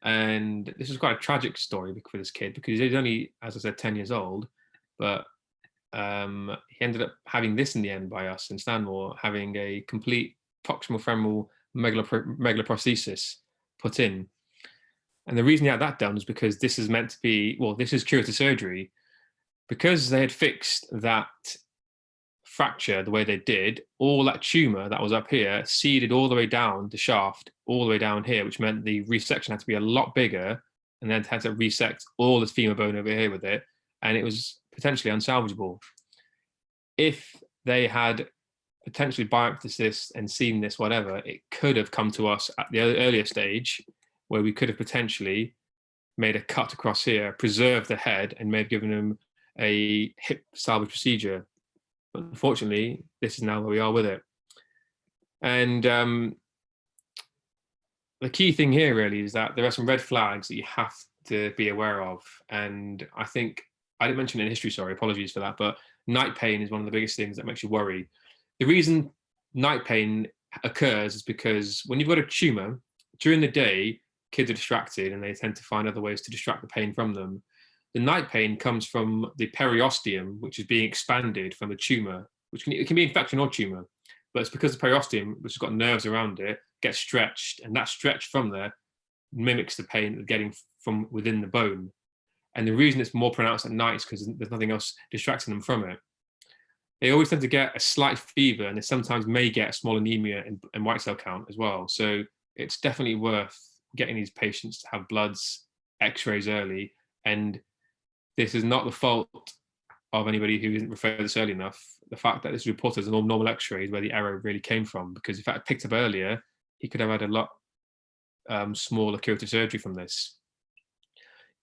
And this is quite a tragic story for this kid, because he's only, as I said, 10 years old, but he ended up having this in the end by us in Stanmore, having a complete proximal femoral megaloprosthesis put in. And the reason he had that done is because this is meant to be, well, this is curative surgery. Because they had fixed that fracture the way they did, all that tumor that was up here seeded all the way down the shaft, all the way down here, which meant the resection had to be a lot bigger, and then had to resect all this femur bone over here with it, and it was potentially unsalvageable. If they had potentially biopsied this and seen this, whatever, it could have come to us at the earlier stage, where we could have potentially made a cut across here, preserved the head, and may have given him a hip salvage procedure. But unfortunately, this is now where we are with it. And the key thing here really is that there are some red flags that you have to be aware of. And I think, I didn't mention it in history, sorry, apologies for that, but night pain is one of the biggest things that makes you worry. The reason night pain occurs is because when you've got a tumor, during the day, kids are distracted and they tend to find other ways to distract the pain from them. The night pain comes from the periosteum, which is being expanded from the tumor, which it can be infection or tumor, but it's because the periosteum, which has got nerves around it, gets stretched, and that stretch from there mimics the pain they're getting from within the bone. And the reason it's more pronounced at night is because there's nothing else distracting them from it. They always tend to get a slight fever, and they sometimes may get a small anemia and white cell count as well. So it's definitely worth getting these patients to have bloods, x-rays early. And this is not the fault of anybody who isn't referred this early enough. The fact that this is reported as a normal x-ray is where the error really came from, because if that picked up earlier, he could have had a lot smaller curative surgery from this.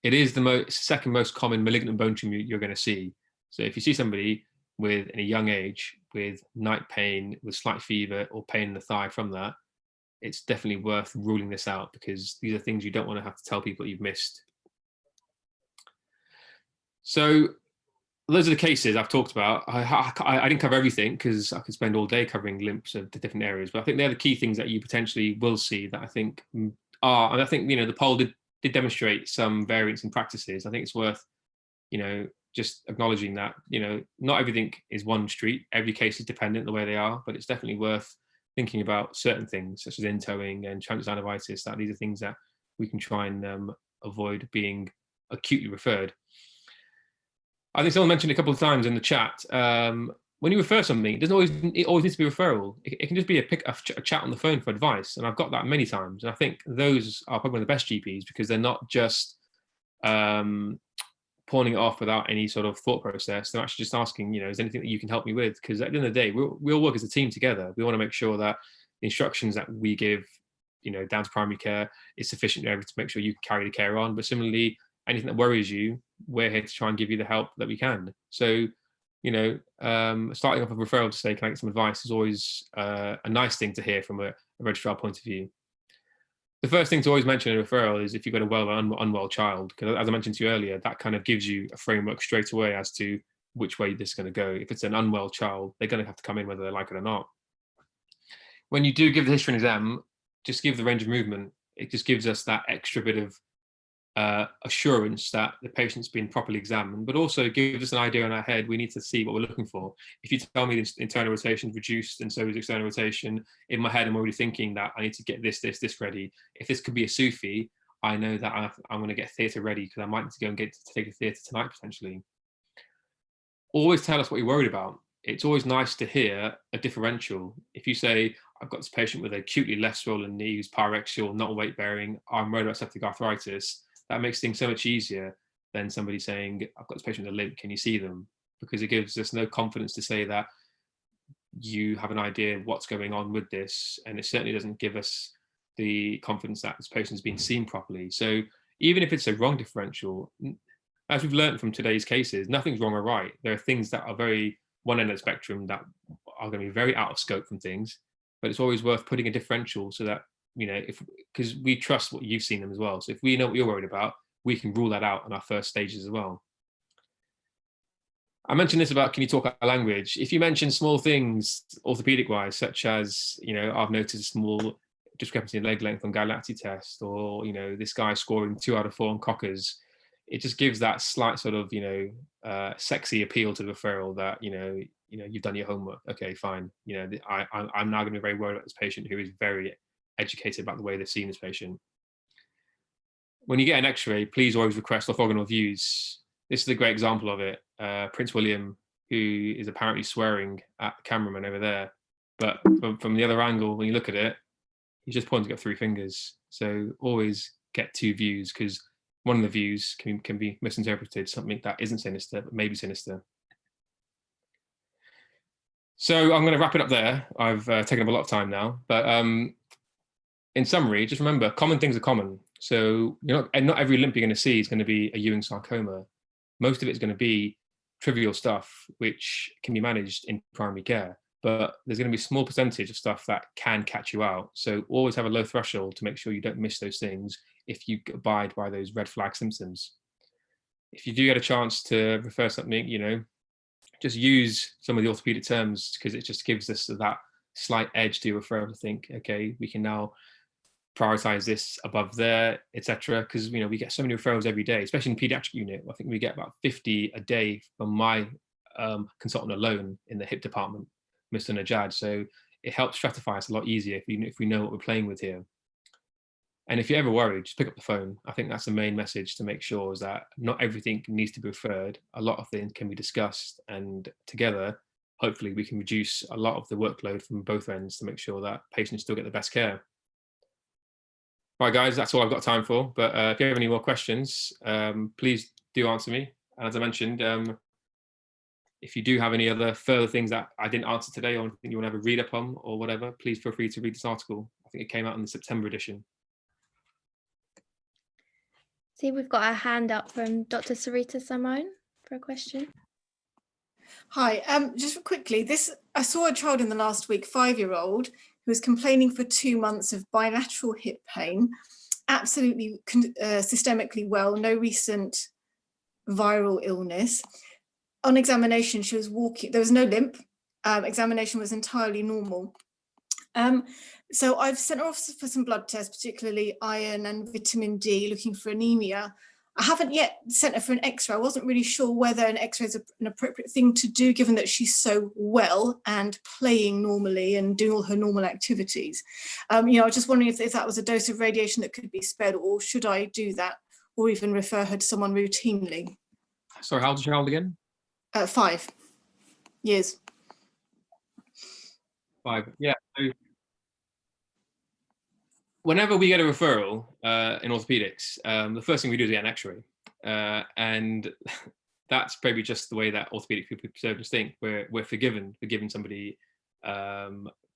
It is the second most common malignant bone tumor you're going to see. So if you see somebody in a young age with night pain, with slight fever or pain in the thigh from that, it's definitely worth ruling this out, because these are things you don't want to have to tell people you've missed. So those are the cases I've talked about. I didn't cover everything because I could spend all day covering limps of the different areas, but I think they're the key things that you potentially will see that I think are, and I think, the poll did demonstrate some variance in practices. I think it's worth, just acknowledging that, not everything is one street. Every case is dependent the way they are, but it's definitely worth thinking about certain things such as in-towing and transient synovitis, that these are things that we can try and avoid being acutely referred. I think someone mentioned a couple of times in the chat, when you refer something, it always needs to be a referral. It can just be a chat on the phone for advice. And I've got that many times. And I think those are probably one of the best GPs, because they're not just pawning it off without any sort of thought process. They're actually just asking, is there anything that you can help me with? Because at the end of the day, we all work as a team together. We want to make sure that the instructions that we give, down to primary care is sufficient to make sure you can carry the care on. But similarly, anything that worries you, we're here to try and give you the help that we can. So, starting off a referral to say, can I get some advice, is always a nice thing to hear from a registrar point of view. The first thing to always mention in a referral is if you've got a well or unwell child, because as I mentioned to you earlier, that kind of gives you a framework straight away as to which way this is going to go. If it's an unwell child, they're going to have to come in whether they like it or not. When you do give the history and exam, just give the range of movement. It just gives us that extra bit of assurance that the patient's been properly examined, but also gives us an idea in our head. We need to see what we're looking for. If you tell me the internal rotation is reduced and so is external rotation, in my head I'm already thinking that I need to get this ready. If this could be a SUFI, I know that I'm going to get theatre ready, because I might need to go and take a theatre tonight potentially. Always tell us what you're worried about. It's always nice to hear a differential. If you say, I've got this patient with acutely left swollen knee who's pyrexial, not weight bearing, I'm worried about septic arthritis, that makes things so much easier than somebody saying, I've got this patient with a limp, can you see them? Because it gives us no confidence to say that you have an idea of what's going on with this. And it certainly doesn't give us the confidence that this patient's been seen properly. So even if it's a wrong differential, as we've learned from today's cases, nothing's wrong or right. There are things that are very one end of the spectrum that are going to be very out of scope from things, but it's always worth putting a differential so that, because we trust what you've seen them as well. So if we know what you're worried about, we can rule that out on our first stages as well. I mentioned this about, can you talk our language? If you mention small things orthopedic wise, such as, I've noticed a small discrepancy in leg length on Galacti test, or, this guy scoring 2 out of 4 on Cockers, it just gives that slight sort of, sexy appeal to the referral that, you've done your homework. Okay, fine. I'm now going to be very worried about this patient who is very educated about the way they've seen this patient. When you get an X-ray, please always request orthogonal views. This is a great example of it. Prince William, who is apparently swearing at the cameraman over there, but from the other angle, when you look at it, he's just pointing up 3 fingers. So always get 2 views, because one of the views can be misinterpreted, something that isn't sinister, but maybe sinister. So I'm going to wrap it up there. I've taken up a lot of time now, but in summary, just remember, common things are common. So not every limp you're going to see is going to be a Ewing sarcoma. Most of it's going to be trivial stuff, which can be managed in primary care, but there's going to be a small percentage of stuff that can catch you out. So always have a low threshold to make sure you don't miss those things if you abide by those red flag symptoms. If you do get a chance to refer something, just use some of the orthopedic terms, because it just gives us that slight edge to refer to think, okay, we can now prioritize this above there, etc. Because we get so many referrals every day, especially in the pediatric unit. I think we get about 50 a day from my consultant alone in the hip department, Mr. Najad. So it helps stratify us a lot easier if we know what we're playing with here. And if you're ever worried, just pick up the phone. I think that's the main message to make sure, is that not everything needs to be referred. A lot of things can be discussed, and together, hopefully we can reduce a lot of the workload from both ends to make sure that patients still get the best care. Right, guys, that's all I've got time for. But if you have any more questions, please do answer me. And as I mentioned, if you do have any other further things that I didn't answer today, or anything you want to have a read up on or whatever, please feel free to read this article. I think it came out in the September edition. See, we've got our hand up from Dr. Sarita Simone for a question. Hi, just quickly, I saw a child in the last week, 5-year-old, who was complaining for 2 months of bilateral hip pain, absolutely systemically well, no recent viral illness. On examination, she was walking, there was no limp, examination was entirely normal. So I've sent her off for some blood tests, particularly iron and vitamin D, looking for anemia. I haven't yet sent her for an X-ray. I wasn't really sure whether an X-ray is an appropriate thing to do, given that she's so well and playing normally and doing all her normal activities. I was just wondering if that was a dose of radiation that could be spared, or should I do that, or even refer her to someone routinely? Sorry, how old is your child again? 5 years. 5, yeah. So whenever we get a referral in orthopedics, the first thing we do is get an X-ray, and that's probably just the way that orthopedic surgeons think. We're forgiven for giving somebody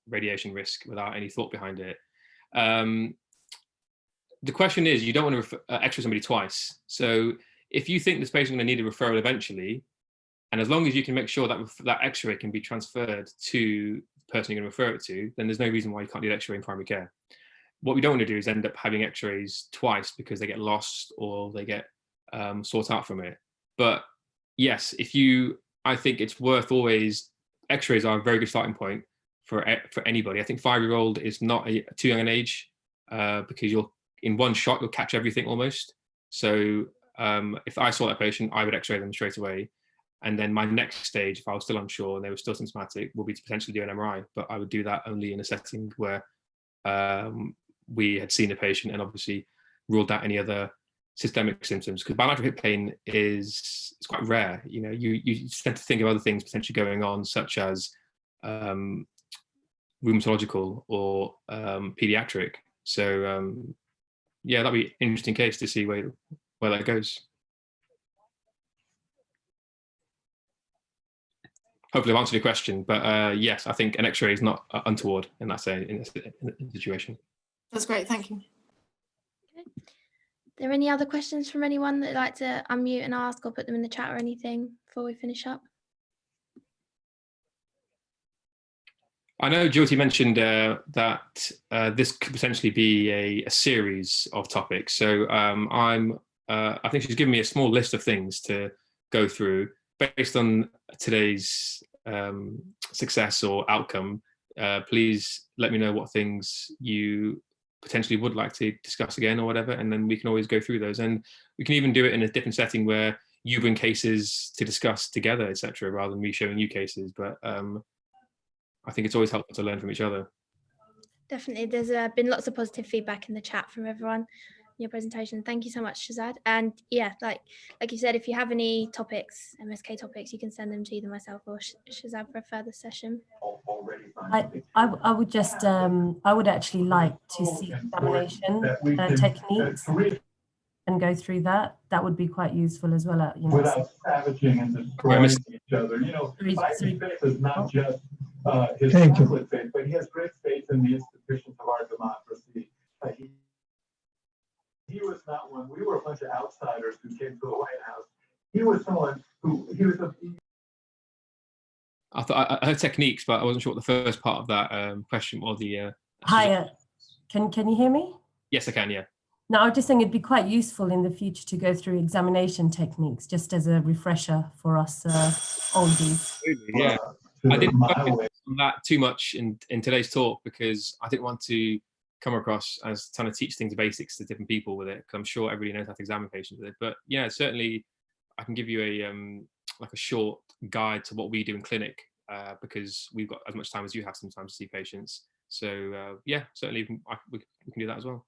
radiation risk without any thought behind it. The question is, you don't want to X-ray somebody twice. So if you think this patient is going to need a referral eventually, and as long as you can make sure that that X-ray can be transferred to the person you're going to refer it to, then there's no reason why you can't do the X-ray in primary care. What we don't want to do is end up having X-rays twice because they get lost or they get sought out from it. But yes, I think it's worth always, X-rays are a very good starting point for anybody. I think 5-year-old is not too young an age because in one shot, you'll catch everything almost. So if I saw that patient, I would X-ray them straight away. And then my next stage, if I was still unsure and they were still symptomatic, would be to potentially do an MRI. But I would do that only in a setting where we had seen the patient and obviously ruled out any other systemic symptoms, because bilateral hip pain is quite rare. You tend to think of other things potentially going on, such as rheumatological or pediatric. So yeah, that'd be an interesting case to see where that goes. Hopefully I've answered your question, but yes, I think an X-ray is not untoward in that situation. That's great, thank you. Okay. Are there any other questions from anyone that'd like to unmute and ask, or put them in the chat or anything before we finish up? I know Jyoti mentioned that this could potentially be a series of topics. So I think she's given me a small list of things to go through based on today's success or outcome. Please let me know what things you potentially would like to discuss again or whatever, and then we can always go through those. And we can even do it in a different setting where you bring cases to discuss together, etc., rather than me showing you cases. But I think it's always helpful to learn from each other. Definitely. There's been lots of positive feedback in the chat from everyone in your presentation. Thank you so much, Shazad. And yeah, like you said, if you have any topics, MSK topics, you can send them to either myself or Shazad for a further session. I would just, I would actually like to see examination techniques and go through that. That would be quite useful as well. Without savaging and destroying each other. You know, Biden's faith is not just his Catholic faith, but he has great faith in the institutions of our democracy. He was not one. We were a bunch of outsiders who came to the White House. He was someone who, I thought I heard techniques, but I wasn't sure what the first part of that question or the. Hi, can you hear me? Yes, I can. Yeah. No, I was just saying it'd be quite useful in the future to go through examination techniques, just as a refresher for us oldies. Yeah, I didn't focus on that too much in today's talk because I didn't want to come across as trying to teach things basics to different people with it, because I'm sure everybody knows how to examine patients with it. But yeah, certainly I can give you a like a short guide to what we do in clinic, because we've got as much time as you have sometimes to see patients. So yeah, certainly we can do that as well.